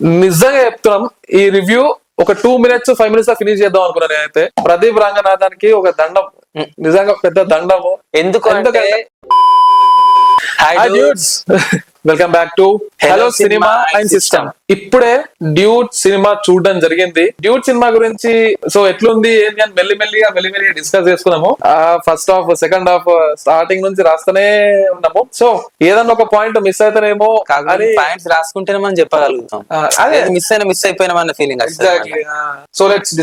నిజంగా చెప్తున్నాం, ఈ రివ్యూ ఒక 2 minutes 5 minutes లో ఫినిష్ చేద్దాం అనుకున్నాను నేనైతే. ప్రదీప్ రంగనాథానికి ఒక దండం, నిజంగా పెద్ద దండము. ఎందుకంటే hi dudes, welcome back to hello cinema and system. ఇప్పుడే డ్యూడ్ సినిమా చూడడం జరిగింది. డ్యూడ్ సినిమా గురించి సో ఎట్లుంది ఏంటి అని మెల్లిమెల్లిగా డిస్కస్ చేసుకున్నాము. First half second half starting నుంచి రాస్తూనే ఉన్నాము. సో ఏదన్నా ఒక పాయింట్ మిస్ అవుతానేమో అని పాయింట్స్ రాసుకుంటేనే మనం చెప్పగలుగుతాం. అదే మిస్ అయిపోయినామన్న feeling. Exactly. So let's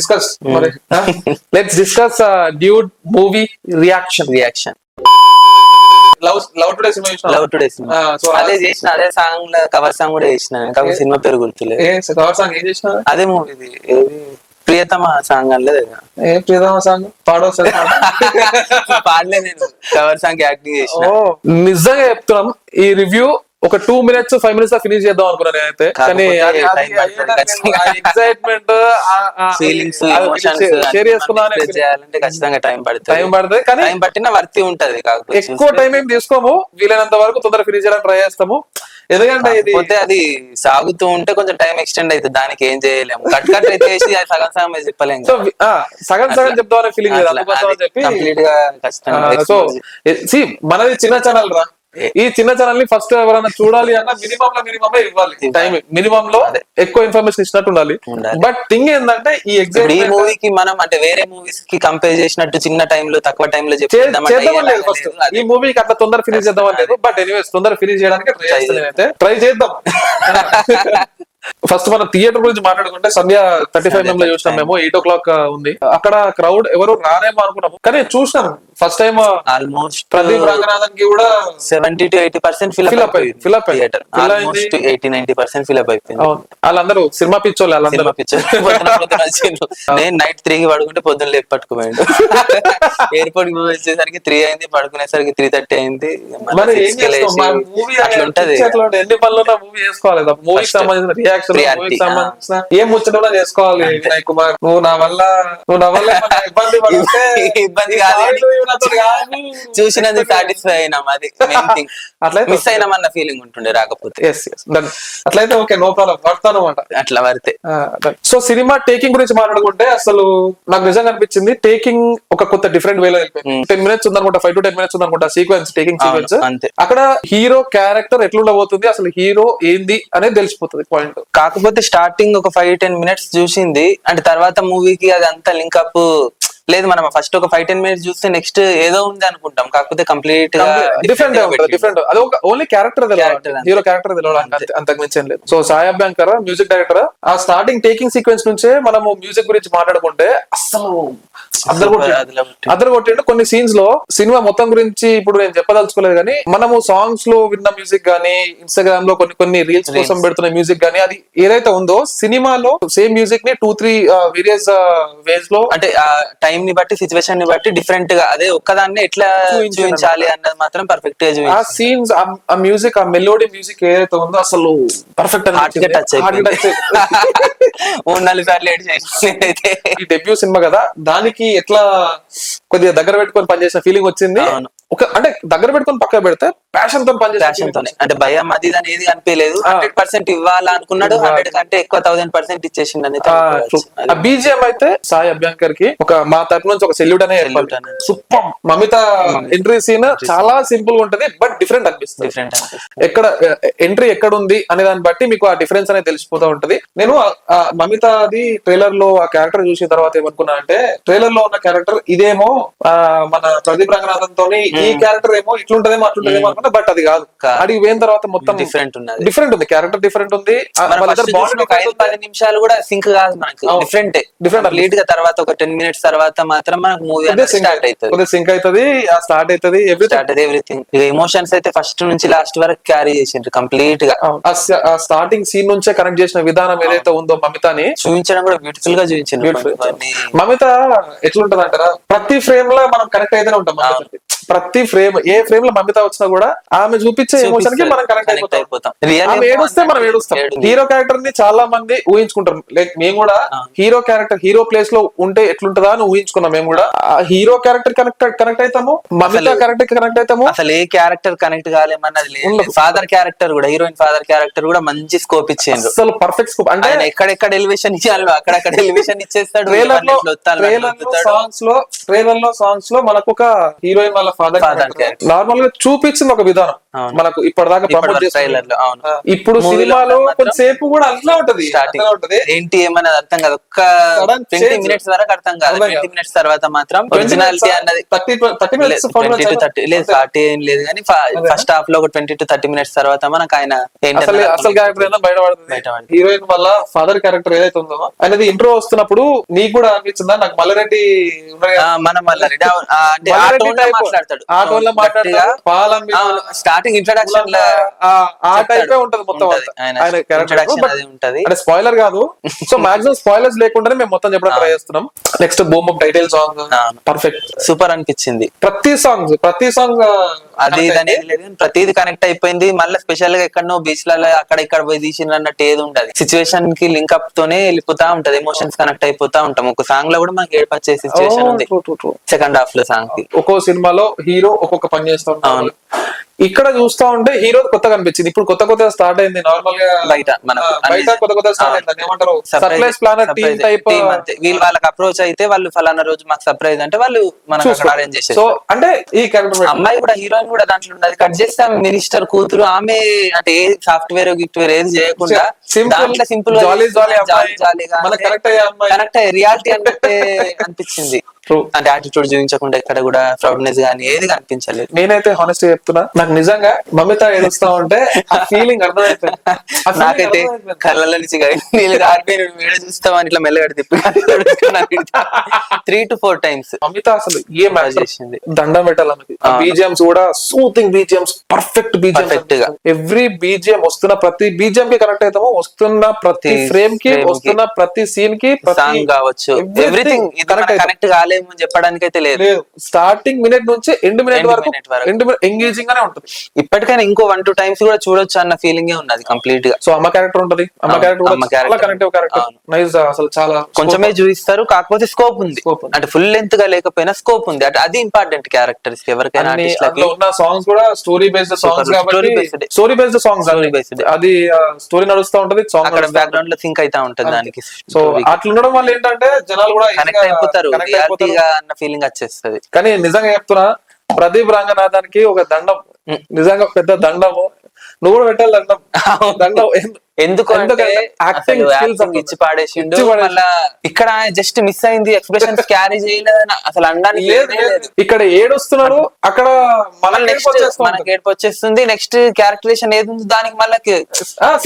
discuss dude movie reaction. Love today cinema అదే చేసిన, అదే సాంగ్ కవర్ సాంగ్ కూడా చేసిన. కాబట్టి సినిమా పేరు గుర్తులేదు. కవర్ సాంగ్ ఏం చేసిన? అదే మూవీది ప్రియతమ సాంగ్ అనలేదు. ప్రియతమ సాంగ్ పాడలే, నేను కవర్ సాంగ్ యాక్టింగ్ చేసిన. నిజంగా చెప్తున్నాం, ఈ రివ్యూ ఒక 2 minutes 5 minutes లో ఫినిష్ చేద్దాం అనుకున్నాను నేనైతే. కానీ ఎక్సైట్మెంట్ ఫీలింగ్స్ షేర్ చేసుకున్నాను. చేయాలంటే ఖచ్చితంగా టైం పడుతుంది. కానీ టైం పట్టిన వర్తి ఉంటది. కాకపోతే ఎక్కువ టైం ఏం తీసుకోము, వీలైనంత వరకు తొందరగా ఫినిష్ చేయడానికి ట్రై చేస్తాము. ఎందుకంటే ఇది అది సాగుతూ ఉంటే కొంచెం టైం ఎక్స్టెండ్ అవుతుంది. దానికి ఏం చేయలేము. కట్ అయితే సగం సగం చెప్పలేము. సో సగం చెప్తామనే ఫీలింగ్ లేదు, అందుకోసం అని చెప్పి కంప్లీట్ గా ఖచ్చితంగా. సో మనది చిన్న ఛానల్ రా. ఈ చిన్న ఛానల్ ని ఫస్ట్ ఎవరైనా చూడాలి అన్న మినిమం ఇవ్వాలి. టైం మినిమం లో ఎక్కువ ఇన్ఫర్మేషన్ ఇచ్చినట్టు ఉండాలి. బట్ థింగ్ ఏంటంటే ఈ ఈ మూవీకి మనం అంటే వేరే మూవీస్ కి కంపేర్ చేసినట్టు చిన్న టైం లో తక్కువ టైం లో చేద్దామని లేదు. ఫస్ట్ ఈ మూవీకి అంత తొందర ఫినిష్ చేద్దామని లేదు. బట్ ఎనీవేస్ తొందర ఫినిష్ చేయడానికి ట్రై చేద్దాం. ఫస్ట్ మనం థియేటర్ గురించి మాట్లాడుకుంటే సంధ్య 35mm లో చూసినాం మేము. 8 o'clock ఉంది. అక్కడ క్రౌడ్ ఎవరు రానేమో అనుకున్నాము, కానీ చూసినాం first time almost Pradeep Ranganathan కి కూడా 70 to 80% fill up theatre. Almost 80-90% fill up అయిపోయింది. వాళ్ళందరూ సినిమా పిచ్చోళ్ళు. నేను నైట్ 3 కి పడుకుంటే పొద్దున్న లేపు పట్టుకుపోయాడు. ఎయిర్పోర్ట్ కి వచ్చేసరికి 3 అయింది, పడుకునేసరికి 3:30 అయింది. అట్లుంటది. ఎన్ని పనులు మూవీ చేసుకోవాలి, మూవీకి సంబంధించిన రియాక్షన్ సంబంధించిన ఏం ముచ్చట చేసుకోవాలి. వినయ్ కుమార్, నువ్వు నా వల్ల ఇబ్బంది చూసినందుకు సాటిస్ఫై అయినాం. అది అట్లా మిస్ అయినామన్న ఫీలింగ్ ఉంటుండే. రాకపోతే అట్లయితే ఓకే, నో ప్రాబ్లం, పడతాను అనమాట. అట్లా పడితే సో సినిమా టేకింగ్ గురించి మాట్లాడుకుంటే అసలు నాకు నిజంగా అనిపించింది టేకింగ్ ఒక కొత్త డిఫరెంట్ వేలో వెళ్ళిపోయింది. 10 minutes ఉందనుకుంటా, 5 to 10 minutes ఉందనుకుంటా సీక్వెన్స్, టేకింగ్ సీక్వెన్స్. అక్కడ హీరో క్యారెక్టర్ ఎట్లుండబోతుంది, అసలు హీరో ఏంది అనేది తెలిసిపోతుంది పాయింట్. కాకపోతే స్టార్టింగ్ ఒక 5-10 minutes చూసింది అంటే తర్వాత మూవీకి అది అంతా లింకప్ లేదు. మనం ఫస్ట్ ఒక 5-10 minutes చూస్తే నెక్స్ట్ ఏదో ఉంది అనుకుంటాం. కాకపోతే కంప్లీట్ గా డిఫరెంట్. అది ఓన్లీ క్యారెక్టర్ తెలియాలి, హీరో క్యారెక్టర్ తెలియాలి, అంతకు మించి ఏం లేదు. So Sai Abhyankar music director. ఆ స్టార్టింగ్ టేకింగ్ సీక్వెన్స్ నుంచే మనము మ్యూజిక్ గురించి మాట్లాడుకుంటే అసలు అద్దరు కొట్టిండు. కొన్ని సీన్స్ లో సినిమా మొత్తం గురించి ఇప్పుడు నేను చెప్పదలుచుకోలేదు, కానీ మనము సాంగ్స్ లో విన్న మ్యూజిక్ గానీ, ఇన్స్టాగ్రామ్ లో కొన్ని రీల్స్ కోసం పెడుతున్న మ్యూజిక్ గానీ, అది ఏదైతే ఉందో సినిమాలో సేమ్ మ్యూజిక్ ని 2-3 వేరియస్ వేస్ లో అంటే టైం ని బట్టి, సిచువేషన్ ని బట్టి డిఫరెంట్ గా అదే ఒక్కదాన్ని ఎట్లా చూపించాలి అన్నది మాత్రం పర్ఫెక్ట్ గా ఆ సీన్స్, ఆ మ్యూజిక్, ఆ మెలోడీ మ్యూజిక్ ఏదైతే ఉందో అసలు పర్ఫెక్ట్ టచ్ ఈ డెబ్యూ సినిమా కదా, దానికి ఎట్లా కొద్దిగా దగ్గర పెట్టుకొని పనిచేసిన ఫీలింగ్ వచ్చింది. అంటే దగ్గర పెట్టుకొని పక్క పెడితే ప్యాషన్ తో పనిచేసిన అంటే భయం అది అనేది అనిపించలేదు. 100% ఇవ్వాలనుకున్నాడు, 100 కంటే ఎక్కువ 1000% ఇచ్చేసింది. ఆ బీజిఎం అయితే సాయి అభ్యంకర్ కి ఒక మా తరపు నుంచి ఒక సెల్యూట్ అనే సూపర్. మమిత ఎంట్రీ సీన్ చాలా సింపుల్ గా ఉంటది, బట్ డిఫరెంట్ అనిపిస్తుంది. ఎక్కడ ఎంట్రీ ఎక్కడ ఉంది అనే దాన్ని బట్టి మీకు ఆ డిఫరెన్స్ అనేది తెలిసిపోతా ఉంటది. నేను మమిత అది ట్రైలర్ లో ఆ క్యారెక్టర్ చూసిన తర్వాత ఏమనుకున్నా అంటే, ట్రైలర్ లో ఉన్న క్యారెక్టర్ ఇదేమో మన ప్రదీప్ రంగనాథన్ తోని ఈ క్యారెక్టర్ ఏమో ఇట్లుంటదేమో అట్లుంటదేమో అనుకున్నా, బట్ అది కాదు. అడిగి పోయిన తర్వాత మొత్తం డిఫరెంట్ ఉంది, క్యారెక్టర్ డిఫరెంట్ ఉంది. 5-10 నిమిషాలు కూడా సింక్ కాదు మనకి, డిఫరెంట్ లేట్ గా తర్వాత ఒక 10 minutes తర్వాత మాత్రం మనకు మూవీ స్టార్ట్ అవుతుంది, సింక్ అవుతుంది, స్టార్ట్ అవుతుంది, ఎవ్రీథింగ్. ఎమోషన్స్ అయితే ఫస్ట్ నుంచి లాస్ట్ వరకు క్యారీ చేసిండ్రు కంప్లీట్ గా. స్టార్టింగ్ సీన్ నుంచే కనెక్ట్ చేసిన విధానం ఏదైతే ఉందో మమితని చూపించడం కూడా బ్యూటిఫుల్ గా చూపించింది. మమిత ఎట్లుంటది అంటారా, ప్రతి ఫ్రేమ్ లో మనం కనెక్ట్ అయితేనే ఉంటాం. ప్రతి ఫ్రేమ్ ఏ ఫ్రేమ్ లో మమిత వచ్చినా కూడా ఆమె చూపించే ఎమోషన్ కి మనం కనెక్ట్ అయిపోతాం. ఆమె ఏడుస్తే మనం ఏడుస్తాం. హీరో క్యారెక్టర్ ని చాలా మంది ఊహించుకుంటారు. లైక్ మేము కూడా హీరో క్యారెక్టర్ హీరో ప్లేస్ లో ఉంటే ఎట్లుంటదా అని ఊహించుకున్నాం. మేము కూడా ఆ హీరో క్యారెక్టర్ కనెక్ట్ అవుతాము, మమిత క్యారెక్టర్ కనెక్ట్ అవుతాము. అసలు ఏ క్యారెక్టర్ కనెక్ట్ కాలేమన్నది లేదు. ఫాదర్ క్యారెక్టర్ కూడా, హీరోయిన్ ఫాదర్ క్యారెక్టర్ కూడా మంచి స్కోప్ ఇచ్చిండు. అసలు పర్ఫెక్ట్ స్కోప్. అంటే ఆయన ఎక్కడెక్కడ ఎలివేషన్ ఇచ్చాలి అక్కడక్కడ ఎలివేషన్ ఇచ్చేస్తాడు. ట్రైలర్ లో సాంగ్స్ లో మనకు ఒక హీరోయిన్ వాళ్ళ ఫాదర్ నార్మల్ గా చూపించింది ఒక విధానం మనకు ఇప్పటిదాకా ట్రైలర్ లో. అవును, ఇప్పుడు సినిమాలో కొంతసేపు కూడా అట్లా ఉంటది. ఏంటి ఏమన్నది అర్థం కాదు. ఒక్క 20 minutes వరకు అర్థం కాదు. 20 minutes తర్వాత మాత్రం ఒరిజినాలిటీ అన్నది 20 to 30 లేదు, 40 ఏం లేదు కానీ ఫస్ట్ హాఫ్ లో ఒక 20 to 30 minutes తర్వాత మనకు ఆయన అసలు క్యారెక్టర్ అయినా బయటపడుతుంది. హీరోయిన్ వల్ల ఫాదర్ క్యారెక్టర్ ఏదైతే ఉందో అనేది ఇంట్రో వస్తున్నప్పుడు నీకు కూడా అనిపించిందా? నాకు మల్లారెడ్డి మన మల్లారెడ్డి అంటే ఆ టోన్ లో మాట్లాడతాడు. స్టార్టింగ్ ఇంట్రడక్షన్ ఆ టైప్ ఉంటది మొత్తం ఆయన క్యారెక్టర్ ఉంటది. అంటే స్పాయిలర్ కాదు, సో మాక్సిమం స్పాయిలర్స్ లేకుండానే మేము మొత్తం చెప్పడం ట్రై చేస్తున్నాం. Next boom up title song perfect super అనిపించింది. ప్రతి సాంగ్ అది ప్రతిది కనెక్ట్ అయిపోయింది. మళ్ళీ స్పెషల్ గా ఎక్కడనో బీచ్ లలో అక్కడ ఇక్కడ పోయి తీసిన అన్నట్టు ఏది ఉండదు. సిచ్యువేషన్ కి లింక్ అప్ తోనే వెళ్ళిపోతా ఉంటది. ఎమోషన్స్ కనెక్ట్ అయిపోతా ఉంటాం. ఒక సాంగ్ లో కూడా మనకి ఏర్పరిచే సిచ్యువేషన్ ఉంది సెకండ్ హాఫ్ లో. సాంగ్ కి ఒక్కో సినిమాలో హీరో ఒక్కొక్క పని చేస్తా ఉంటాడు. ఇక్కడ చూస్తా ఉంటే హీరో కొత్తగా అనిపించింది. ఇప్పుడు కొత్త స్టార్ట్ అయింది. నార్మల్ గా బయట కొత్త స్టార్ట్ అయింది. ఏమంటారు, సర్ప్రైజ్ ప్లానర్ టీమ్ టైప్. వీళ్ళు వాళ్ళకి అప్రోచ్ అయితే వాళ్ళు ఫలానా రోజు మాకు సర్ప్రైజ్ అంటే వాళ్ళు మనకు అరేంజ్ చేసేది. సో అంటే ఈ క్యారెక్టర్ అమ్మాయి కూడా హీరోయిన్ కూడా దాంట్లో ఉన్నది. కట్ చేస్తే ఆమె మినిస్టర్ కూతురు. ఆమె అంటే ఏ సాఫ్ట్వేర్ గిఫ్ట్వేర్ ఏది చేయకుండా దాంట్లో సింపుల్ కనెక్ట్ అయ్యే రియాలిటీ అంటే అనిపించింది. అంటే యాటిట్యూడ్ చూపించకుండా ఎక్కడ కూడా ప్రౌడ్నెస్ గానీ ఏది కనిపించలేదు. నేనైతే హానెస్ట్ చెప్తున్నా, నాకు నిజంగా మమిత ఏడుస్తా ఉంటే ఆ ఫీలింగ్ అర్థమైపోయింది. నాకైతే కళ్ళ నుంచి నీళ్ళు కారిపోయి వీడియో చూస్తామని ఇట్లా మెల్లగడి తిప్పి 3 to 4 times మమిత అసలు ఏం చేసింది. దండం పెట్టాలి. బీజిఎంస్ కూడా సూతింగ్ బీజిఎంస్, పర్ఫెక్ట్ పర్ఫెక్ట్ గా ఎవ్రీ బీజిఎం వస్తున్న ప్రతి బీజిఎం కి కనెక్ట్ అవుతాము. వస్తున్న ప్రతి ఫ్రేమ్ కి, వస్తున్న ప్రతి సీన్ కి, సాంగ్ కావచ్చు, ఎవ్రీథింగ్ కనెక్ట్ కాలేదు చెప్పడానికి అయితే లేదు. స్టార్టింగ్ మినిట్ నుంచి ఎండ్ మినిట్ వరకు ఎంగేజింగ్ గానే ఉంటుంది. ఇప్పటికైనా ఇంకో 1-2 times కూడా చూడొచ్చు అన్న ఫీలింగ్ ఉన్నది కంప్లీట్ గా. సో అమ్మ క్యారెక్టర్ ఉంటది. అమ్మ క్యారెక్టర్ నైస్. అసలు చాలా కొంచెమే చూపిస్తారు, కాకపోతే స్కోప్ ఉంది. అంటే ఫుల్ లెంత్ గా లేకపోయినా స్కోప్ ఉంది. అది ఇంపార్టెంట్ క్యారెక్టర్స్ ఎవరికైనా. ఉన్న సాంగ్స్ కూడా స్టోరీ బేస్డ్ సాంగ్స్ కాబట్టి స్టోరీ బేస్డ్ సాంగ్స్, అది స్టోరీ నడుస్తూ ఉంటది. సాంగ్ అక్కడ బ్యాక్గ్రౌండ్ లో సింక్ అయితా ఉంటది దానికి. సో అట్లా ఉండడం వల్ల ఏంటంటే జనాలు కూడా కనెక్ట్ అయిపోతారు అన్న ఫీలింగ్ వచ్చేస్తుంది. కానీ నిజంగా చెప్తున్నా, ప్రదీప్ రంగనాథానికి ఒక దండం, నిజంగా పెద్ద దండము. నువ్వు కూడా పెట్టాలి దండం. ఎందుకంటే యాక్టింగ్ ఇచ్చి పాడేసిండు. మళ్ళా ఇక్కడ జస్ట్ మిస్ అయింది, ఎక్స్ప్రెషన్స్ క్యారీ చేయలేదని అసలు అనడానికి లేదు. ఇక్కడ ఏడుస్తున్నాడు, అక్కడ మనకి ఏడుపు వచ్చేస్తుంది. నెక్స్ట్ క్యారెక్టరేషన్ ఏది ఉందో దానికి మళ్ళీ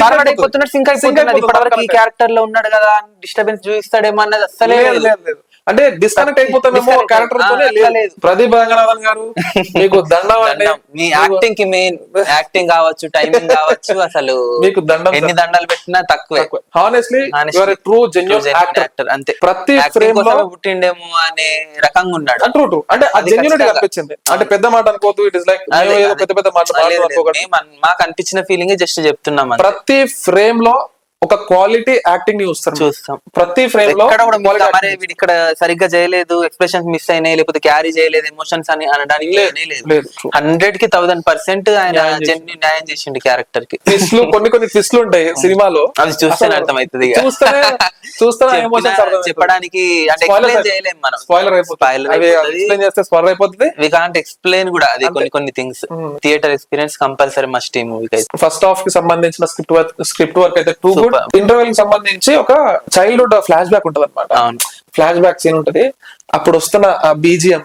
ఫార్వర్డ్ అయిపోతున్నట్టు సింక్ అయిపోతున్నది. ఇప్పటివరకు ఈ క్యారెక్టర్ లో ఉన్నాడు కదా, డిస్టర్బెన్స్ చూపిస్తాడేమో అన్నది అసలే లేదు. అంటే డిస్కనెక్ట్ అయిపోతామేమో క్యారెక్టర్ తోనే లేదు. ప్రదీప్ రంగనాథన్ గారు మీకు దండం. మీ యాక్టింగ్ కి మెయిన్ యాక్టింగ్ కావచ్చు, టైమింగ్ కావచ్చు, అసలు మీకు దండం. ఎన్ని దండాలు పెట్టినా తక్కువే. Honestly you are a true genuine actor. అంతే. ప్రతి ఫ్రేమ్ లో పుట్టిండేమో అనే రకంగా ఉన్నాడు. ట్రూ అంటే ఆ జెన్యూనిటీ కనిపించింది. అంటే పెద్ద మాట అనుకోవద్దు, ఇట్ ఇస్ లైక్ పెద్ద మాటలు. మాకు అనిపించిన ఫీలింగ్ జస్ట్ చెప్తున్నాం. ప్రతి ఫ్రేమ్ లో ఒక క్వాలిటీ యాక్టింగ్ చూస్తాం. ప్రతి ఫ్రేమ్ లో ఇక్కడ సరిగ్గా చేయలేదు, ఎక్స్ప్రెషన్స్ మిస్ అయినాయి, లేకపోతే క్యారీ చేయలేదు ఎమోషన్స్ అని అనడానికి లేదు. 100% ఆయన న్యాయం చేసిండు క్యారెక్టర్ కి. ట్విస్ట్లు కొన్ని ట్విస్ట్లు ఉంటాయి సినిమాలో, అది చూస్తేనే అర్థమవుతుంది. చూస్తేనే ఎమోషన్స్ చెప్పడానికి అంటే ఎక్స్ప్లెయిన్ చేయలేము మనం. ఎక్స్ప్లెయిన్ చేస్తే స్పాయిలర్ అయిపోతుంది. వి కాంట్ ఎక్స్ప్లెయిన్ కూడా. అది కొన్ని things theatre experience compulsory must ఈ మూవీకి. ఫస్ట్ హాఫ్ కి సంబంధించిన స్క్రిప్ట్ వర్క్ అయితే ఇంటర్వెల్ కి సంబంధించి ఒక చైల్డ్హుడ్ ఫ్లాష్ బ్యాక్ ఉంటది అనమాట. ఫ్లాష్ బ్యాక్ సీన్ ఉంటది. అప్పుడు వస్తున్న ఆ బీజిఎం,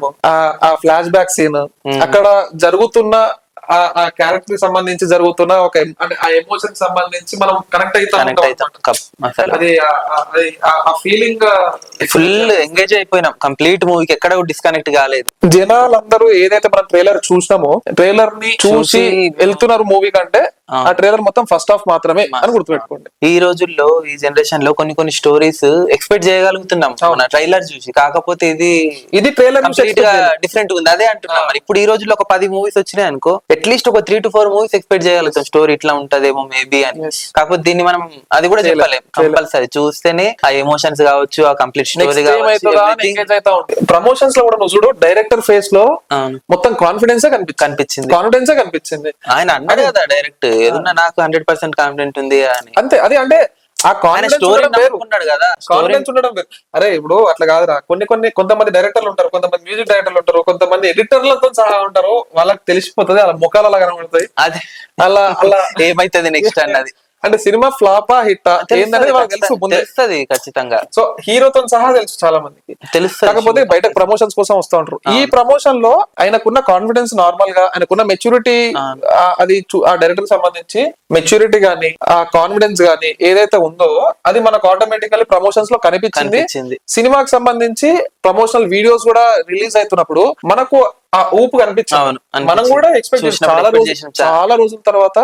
ఆ ఫ్లాష్ బ్యాక్ సీన్, అక్కడ జరుగుతున్న ఆ క్యారెక్టర్ కి సంబంధించి జరుగుతున్న ఒక అంటే ఆ ఎమోషన్ సంబంధించి మనం కనెక్ట్ కనెక్ట్ అవుతాం. అవుతాం అసలు అది ఆ ఫీలింగ్ ఫుల్ ఎంగేజ్ అయిపోయినాం కంప్లీట్ మూవీకి, ఎక్కడ డిస్కనెక్ట్ కాలేదు. జనాలందరూ ఏదైతే మనం ట్రైలర్ చూసినామో ట్రైలర్ ని చూసి వెళ్తున్నారు మూవీ కంటే ఆ ట్రైలర్ మొత్తం ఫస్ట్ హాఫ్ మాత్రమే అని గుర్తుపెట్టుకోండి. ఈ రోజుల్లో ఈ జనరేషన్ లో కొన్ని స్టోరీస్ ఎక్స్పెక్ట్ చేయగలుగుతున్నాం మన ట్రైలర్ చూసి, కాకపోతే ఇది ట్రైలర్ కంప్లీట్ గా డిఫరెంట్ ఉంది. అదే అంటున్నాం మరి, ఇప్పుడు ఈ రోజుల్లో ఒక 10 మూవీస్ వచ్చినాయి అనుకో, అట్లీస్ట్ ఒక 3 to 4 మూవీస్ ఎక్స్పెక్ట్ చేయగలుగుతాం స్టోరీ ఇట్లా ఉంటదేమో మేబీ అని. కాకపోతే దీన్ని మనం అది కూడా చెప్పలేం, కంపల్సరీ చూస్తేనే ఆ ఎమోషన్స్ కావచ్చు, ఆ కంప్లీట్ స్టోరీ కావచ్చు. ప్రమోషన్స్ లో కూడా నువ్వు చూడు, డైరెక్టర్ ఫేస్ లో మొత్తం కాన్ఫిడెన్స్ కనిపించింది. ఆయన అన్నాడు కదా డైరెక్ట్, ఏదన్నా నాకు 100% కాన్ఫిడెంట్ ఉంది అని. అంతే, అది అంటే ఆ కాన్ఫిడెన్స్ ఉన్నాడు కదా, కాన్ఫిడెన్స్ ఉండడం వేరు. అరే ఇప్పుడు అట్లా కాదురా, కొంతమంది డైరెక్టర్లు ఉంటారు, కొంతమంది మ్యూజిక్ డైరెక్టర్లు ఉంటారు, కొంతమంది ఎడిటర్లతో సహా ఉంటారు, వాళ్ళకి తెలిసిపోతుంది, అలా ముఖాలు అలా కనబడతాయి. అదే అలా ఏమైతుంది నెక్స్ట్ అన్నది. అంటే సినిమా ఫ్లాపా హిట్టా ఏందనేది వాళ్ళకి తెలుసు, తెలుస్తుంది ఖచ్చితంగా. సో హీరోతో సహా తెలుసు చాలా మందికి తెలుస్తుంది, కాకపోతే బయట ప్రమోషన్స్ కోసం వస్తూ ఉంటారు. ఈ ప్రమోషన్ లో ఆయనకున్న కాన్ఫిడెన్స్ నార్మల్ గా, ఆయనకున్న మెచ్యూరిటీ, అది ఆ డైరెక్టర్ సంబంధించి మెచ్యూరిటీ గానీ ఆ కాన్ఫిడెన్స్ గానీ ఏదైతే ఉందో అది మనకు ఆటోమేటికల్లీ ప్రమోషన్స్ లో కనిపించింది. సినిమాకి సంబంధించి ప్రమోషనల్ వీడియోస్ కూడా రిలీజ్ అవుతున్నప్పుడు మనకు ఆ ఊపు కనిపించింది. మనం కూడా ఎక్స్పెక్ట్ చేసాం చాలా రోజుల తర్వాత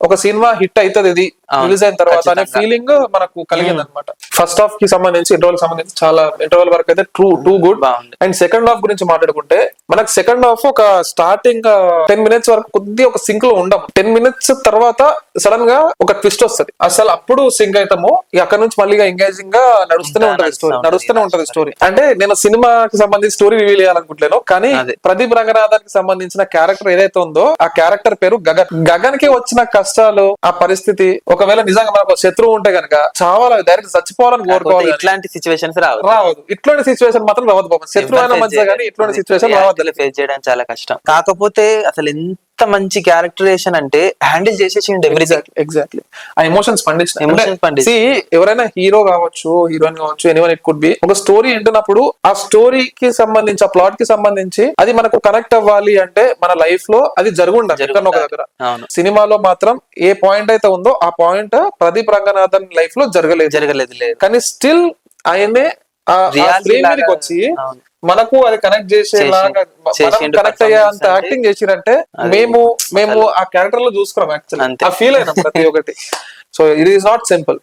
ఒక సినిమా హిట్ అవుతుంది ఇది రిలీజ్ అయిన తర్వాత అనే ఫీలింగ్ మనకు కలిగింది అనమాట. ఫస్ట్ హాఫ్ కి సంబంధించి ఇంటర్వల్ వరకు అయితే too good. And second half గురించి మాట్లాడుకుంటే మనకు సెకండ్ హాఫ్ ఒక స్టార్టింగ్ 10 minutes వరకు కొద్దిగా ఒక సింక్ లో ఉండం. 10 minutes తర్వాత సడన్ గా ఒక ట్విస్ట్ వస్తుంది, అసలు అప్పుడు సింక్ అవుతాము. అక్కడ నుంచి మళ్ళీ ఎంగేజింగ్ గా నడుస్తూనే ఉంటది స్టోరీ. అంటే నేను సినిమాకి సంబంధించి స్టోరీ రివీల్ చేయాలనుకుంటలేను, కానీ ప్రదీప్ రంగనాథన్ కి సంబంధించిన క్యారెక్టర్ ఏదైతే ఉందో ఆ క్యారెక్టర్ పేరు గగన్. గగన్ కి వచ్చిన కష్టాలు, ఆ పరిస్థితి, ఒకవేళ నిజంగా మనకు శత్రువు ఉంటే గనక చావాలి, డైరెక్ట్ చచ్చిపోవాలని కోరుకోవాలి. ఇట్లాంటి సిచ్యువేషన్స్ రావద్దు, ఇట్లాంటి సిచ్యువేషన్ మాత్రం రావద్దు బాబు. శత్రువు అయినా మంచిగా, కానీ ఇట్లాంటి సిచ్యువేషన్ రావద్దు. ఫేస్ చేయడం చాలా కష్టం. కాకపోతే అసలు ఎంత మంచి క్యారెక్టరేషన్ అంటే హ్యాండిల్ చేసేసిండు ఎవ్రీథింగ్. ఎగ్జాక్ట్లీ ఆ ఎమోషన్స్ పండించి ఎవరైనా హీరో కావచ్చు, హీరోయిన్ కావచ్చు, ఎనీవన్ ఇట్ కుడ్ బి, ఒక స్టోరీ వింటున్నప్పుడు ఆ స్టోరీకి సంబంధించి, ఆ ప్లాట్ కి సంబంధించి అది మనకు కనెక్ట్ అవ్వాలి అంటే మన లైఫ్ లో అది జరుగుండాలి ఒక దగ్గర. సినిమాలో మాత్రం ఏ పాయింట్ అయితే ఉందో ఆ పాయింట్ ప్రదీప్ రంగనాథన్ లైఫ్ లో జరగలేదు, కానీ స్టిల్ ఆయనే వచ్చి మనకు అది కనెక్ట్ చేసేలాగా, కనెక్ట్ అయ్యే అంత యాక్టింగ్ చేసిరంటే మేము ఆ క్యారెక్టర్ లో చూసుకున్నాం యాక్చువల్లీ, ఆ ఫీల్ అయినా ప్రతి ఒక్కటి. So it is not simple.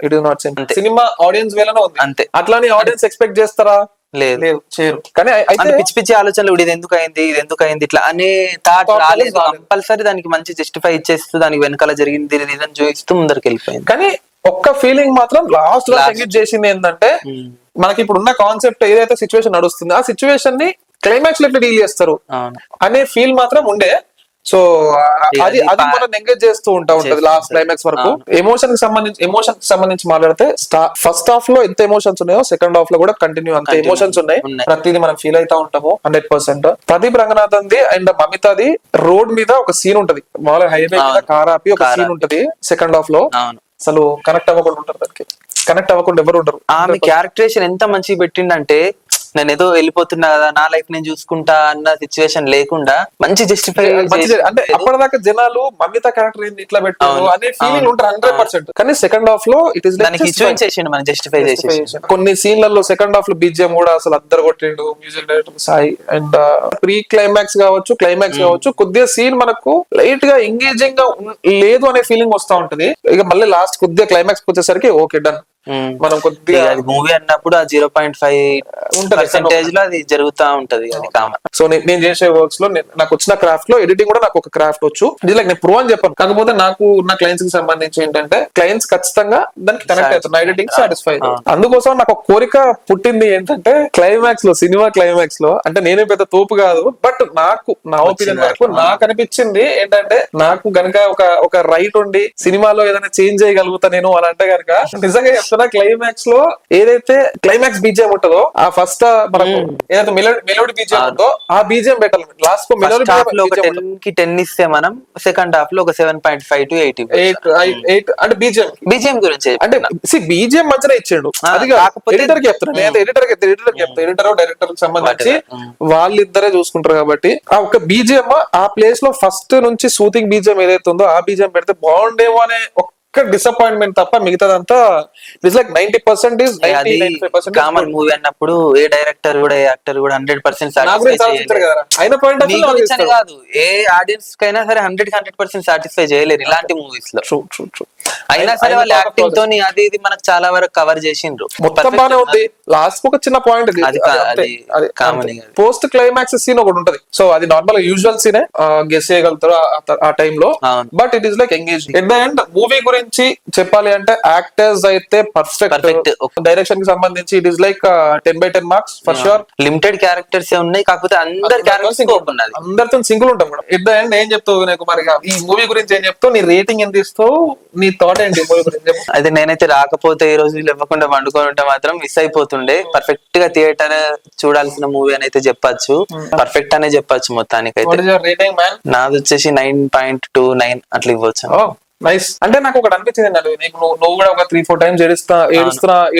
Cinema audience వేలనే ఉంది అంతే, అట్లానే ఆడియన్స్ ఎక్స్పెక్ట్ చేస్తారా? లేదు, చేయరు. కానీ అయితే పిచ్చి ఆలోచనలు, ఇది ఎందుకు అయింది ఇట్లా అనే థాట్ రాలేదు. కంపల్సరీ దానికి మంచి జస్టిఫై ఇచ్చేస్తూ దానికి వెనకాల జరిగింది రీజన్ చూపిస్తూ ముందరికి వెళ్ళిపోయింది. కానీ ఒక్క ఫీలింగ్ మాత్రం లాస్ట్ లో ఎంగేజ్ చేసింది ఏంటంటే, మనకి ఇప్పుడు ఉన్న కాన్సెప్ట్ ఏదైతే సిచ్యువేషన్ నడుస్తుంది ఆ సిచ్యువేషన్ ని క్లైమాక్స్ లో ఎట్లా డీల్ చేస్తారు అనే ఫీల్ మాత్రం ఉండే. సో అది మనం ఎంగేజ్ చేస్తూ ఉంటది లాస్ట్ క్లైమాక్స్ వరకు. ఎమోషన్ కి సంబంధించి మాట్లాడితే ఫస్ట్ హాఫ్ లో ఎంత ఎమోషన్స్ ఉన్నాయో సెకండ్ హాఫ్ లో కూడా కంటిన్యూ అంత ఎమోషన్స్ ఉన్నాయి. ప్రతిదీ మనం ఫీల్ అవుతా ఉంటాము 100%. ప్రదీప్ రంగనాథన్ ది అండ్ మమితాది రోడ్ మీద ఒక సీన్ ఉంటది, మామూలుగా హైవే మీద కార్ ఆపి ఒక సీన్ ఉంటది సెకండ్ హాఫ్ లో. అసలు కనెక్ట్ అవ్వకుండా ఉంటారు, దానికి కనెక్ట్ అవ్వకుండా ఎవరు ఉంటారు. ఆమె క్యారెక్టరేషన్ ఎంత మంచిగా పెట్టిండంటే, నేను ఏదో వెళ్ళిపోతున్నా కదా, నా లైఫ్ నేను చూసుకుంటా అన్న సిచ్యువేషన్ లేకుండా మంచి జస్టిఫై. అంటే అప్పటిదాకా జనాలు మమిత క్యారెక్టర్ ఏంది ఇట్లా పెట్టారు అనే ఫీలింగ్ ఉంటారు 100%. కానీ సెకండ్ హాఫ్ లో ఇట్ ఇస్ జస్టిఫై చేసి కొన్ని సీన్లలో సెకండ్ హాఫ్ లో బీజిఎం కూడా అసలు అద్దరు కొట్టిండు music director Sai. And pre climax కావచ్చు, క్లైమాక్స్ కావచ్చు, కొద్దిగా సీన్ మనకు లైట్ గా ఎంగేజింగ్ గా లేదు అనే ఫీలింగ్ వస్తా ఉంటది. ఇక మళ్ళీ లాస్ట్ కొద్దిగా క్లైమాక్స్ వచ్చేసరికి ఓకే డన్, మనం కొద్దిగా మూవీ అన్నప్పుడు ఆ 0.5% లో అది జరుగుతా ఉంటది. సో నేను చేసే వర్క్స్ లో నాకు వచ్చిన క్రాఫ్ట్ లో ఎడిటింగ్ కూడా నాకు ఒక క్రాఫ్ట్ వచ్చు. నేను ప్రూవ్ అని చెప్పాను, కాకపోతే నాకు ఉన్న క్లయింట్స్ కి సంబంధించి ఏంటంటే క్లయింట్స్ ఖచ్చితంగా దానికి కనెక్ట్ అవుతుంది, ఎడిటింగ్ సాటిస్ఫై. అందుకోసం నాకు ఒక కోరిక పుట్టింది ఏంటంటే క్లైమాక్స్ లో, సినిమా క్లైమాక్స్ లో, అంటే నేనే పెద్ద తోపు కాదు, బట్ నాకు నా ఒపీనియన్ వరకు నాకు అనిపించింది ఏంటంటే, నాకు గనక ఒక రైట్ ఉండి సినిమాలో ఏదైనా చేంజ్ చేయగలుగుతా నేను అని అంటే గనక నిజంగా చెప్తున్నా చెప్తున్నా, క్లైమాక్స్ లో ఏదైతే క్లైమాక్స్ బీజిఎం ఉంటుందో ఆ ఫస్ట్ మనకు ఏదైతే మెలోడీ బీజిఎం ఉందో ఆ బీజిఎం పెట్టాలి. లాస్ట్ కు మెలోడీ ఫస్ట్ హాఫ్ లో ఒక 10 కి 10 ఇస్తే మనం సెకండ్ హాఫ్ లో ఒక 7.5 to 8 8 అంటే బీజిఎం గురించి అంటే బీజిఎం మంచిగా ఇచ్చాడు. అది కాకపోతే ఎడిటర్ కి చెప్తున్నాను, నేను ఎడిటర్ ఎడిటర్ డైరెక్టర్ కి సంబంధించి వాళ్ళిద్దరే చూసుకుంటారు కాబట్టి ఆ ఒక బీజిఎం ఆ ప్లేస్ లో ఫస్ట్ నుంచి సూతింగ్ బీజిఎం ఏదైతే ఉందో ఆ బీజిఎం పెడితే బాగుండేమో అనే ఒక్క డిసప్పాయింట్మెంట్ తప్ప మిగతాదంతా it's like 90% is 95% common movie అన్నప్పుడు ఏ డైరెక్టర్ కూడా ఏ యాక్టర్ కూడా 100% అయిన పాయింట్ కాదు, ఏ ఆడియన్స్ కైనా సరే 100% సాటిస్ఫై చేయలేరు ఇలాంటి మూవీస్ లో. అయినా సరే వాళ్ళ యాక్టింగ్ తోని అది ఇది మనకు చాలా వరకు కవర్ చేసిండ్రు, మొత్తం బానే ఉంది. లాస్ట్ ఒక చిన్న పాయింట్ పోస్ట్ క్లైమాక్స్ సీన్ ఒకటి ఉంటది, సో అది నార్మల్ యూజువల్ సీనే, గెస్ చేయగలుగుతారు ఆ టైం లో. But it is like engaging. At the end movie గురించి చెప్పాలి అంటే యాక్టర్స్ అయితే పర్ఫెక్ట్. డైరెక్షన్ కి సంబంధించి it is like 10/10 marks for sure. Limited characters ఉన్నాయి, కాకపోతే అందరు క్యారెక్టర్స్ అందరితో సింగిల్ ఉంటాం కూడా. ఎట్ ద ఎండ్ ఏం చెప్తావు వినయ్ కుమార్ గా ఈ మూవీ గురించి ఏం చెప్తావు, నీ రేటింగ్ ఎంత ఇస్తావు, నీ థాట్ ఏంటి మూవీ గురించి? అయితే నేనైతే రాకపోతే ఈ రోజు ఇవ్వకుండా వండుకొని ఉంటే మాత్రం మిస్ అయిపోతుండే. పర్ఫెక్ట్ గా థియేటర్ చూడాల్సిన మూవీ అని అయితే చెప్పచ్చు, పర్ఫెక్ట్ అనే చెప్పచ్చు మొత్తానికి అయితే. నాది వచ్చేసి 9.29 అట్లా ఇవ్వచ్చు. నైస్. అంటే నాకు ఒకటి అనిపించింది, నీకు నువ్వు కూడా ఒక 3-4 టైమ్స్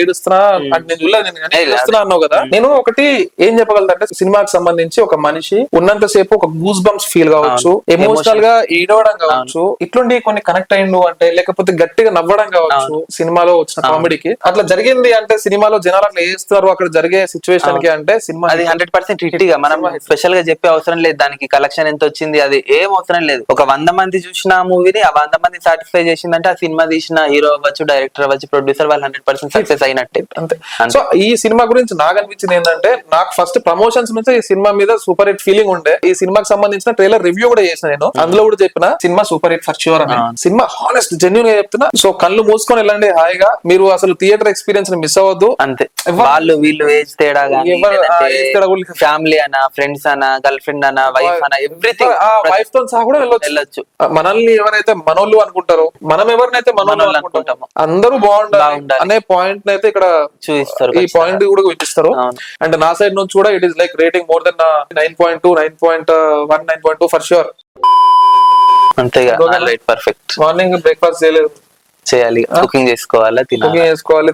ఏడుస్తున్నా అంటే నేను చూడలేదు అన్నావు కదా. నేను ఒకటి ఏం చెప్పగలను అంటే సినిమాకి సంబంధించి ఒక మనిషి ఉన్నంత సేపు ఒక గూస్ బంప్స్ ఫీల్ కావచ్చు, ఎమోషనల్ గా ఏడవడం కావచ్చు, ఇట్లుండి కొన్ని కనెక్ట్ అయ్యిండు అంటే, లేకపోతే గట్టిగా నవ్వడం కావచ్చు సినిమాలో వచ్చిన కామెడీకి. అట్లా జరిగింది అంటే సినిమాలో జనాలు అట్లా వేస్తున్నారు అక్కడ జరిగే సిచ్యువేషన్ కి అంటే సినిమా అది 100% హిట్ గా మనం స్పెషల్ గా చెప్పే అవసరం లేదు. దానికి కలెక్షన్ ఎంత వచ్చింది అది ఏం అవసరం లేదు. ఒక 100 మంది చూసిన మూవీని ఆ 100 మంది సాటిస్ఫై చేసిందంటే ఆ సినిమా తీసిన హీరో అవ్వచ్చు, డైరెక్టర్ అవ్వచ్చు, ప్రొడ్యూసర్ వాళ్ళు 100% సక్సెస్ అయినట్టే. అంతే. సో ఈ సినిమా గురించి నాకు అనిపించింది ఏంటంటే, నాకు ఫస్ట్ ప్రమోషన్స్ నుంచి ఈ సినిమా మీద సూపర్ హిట్ ఫీలింగ్ ఉండే. ఈ సినిమాకి సంబంధించిన ట్రైలర్ రివ్యూ కూడా చేసిన నేను, అందులో కూడా చెప్పిన cinema super hit for sure అని. సినిమా హానెస్ట్ జెన్యూన్ గా చెప్తున్నా. సో కళ్ళు మూసుకొని వెళ్ళండి హాయిగా, మీరు అసలు థియేటర్ ఎక్స్పీరియన్స్ ని మిస్ అవ్వద్దు. అంతే. వాళ్ళు వీళ్ళు ఏజ్ తేడా ఫ్యామిలీ అనా, ఫ్రెండ్స్ అనా, గర్ల్ ఫ్రెండ్ అనా, వైఫ్ అనా, ఎవ్రీథింగ్ వైఫ్ తో సహా కూడా వెళ్ళొచ్చు. మనల్ని ఎవరైతే మనోళ్ళు అనుకుంటారో, మనం ఎవరినైతే మనోళ్ళు అనుకుంటామో అందరూ బాగుండాలి అనే పాయింట్ అయితే ఇక్కడ చూపిస్తారు. ఈ పాయింట్ కూడా చూపిస్తారు. అండ్ నా సైడ్ నుంచి కూడా it is like rating more than 9.2, 9.1, 9.2 for sure. అంతేగా. పర్ఫెక్ట్. మార్నింగ్ బ్రేక్ఫాస్ట్ చేయాలి, కుకింగ్ చేసుకోవాలి,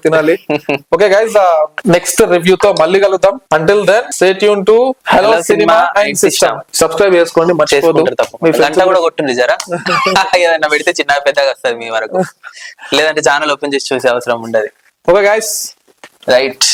తినాలి. ఓకే గైస్, నెక్స్ట్ రివ్యూ తో మళ్ళీ కలుద్దాం. Until then stay tune to hello cinema and system. Subscribe చేసుకోండి, మర్చిపోవద్దు. గంట కూడా కొట్టుండి జరా, ఏదైనా పెడితే చిన్న పెద్దగా వస్తుంది మీ వరకు, లేదంటే ఛానల్ ఓపెన్ చేసి చూసే అవసరం ఉండదు. Okay guys, right.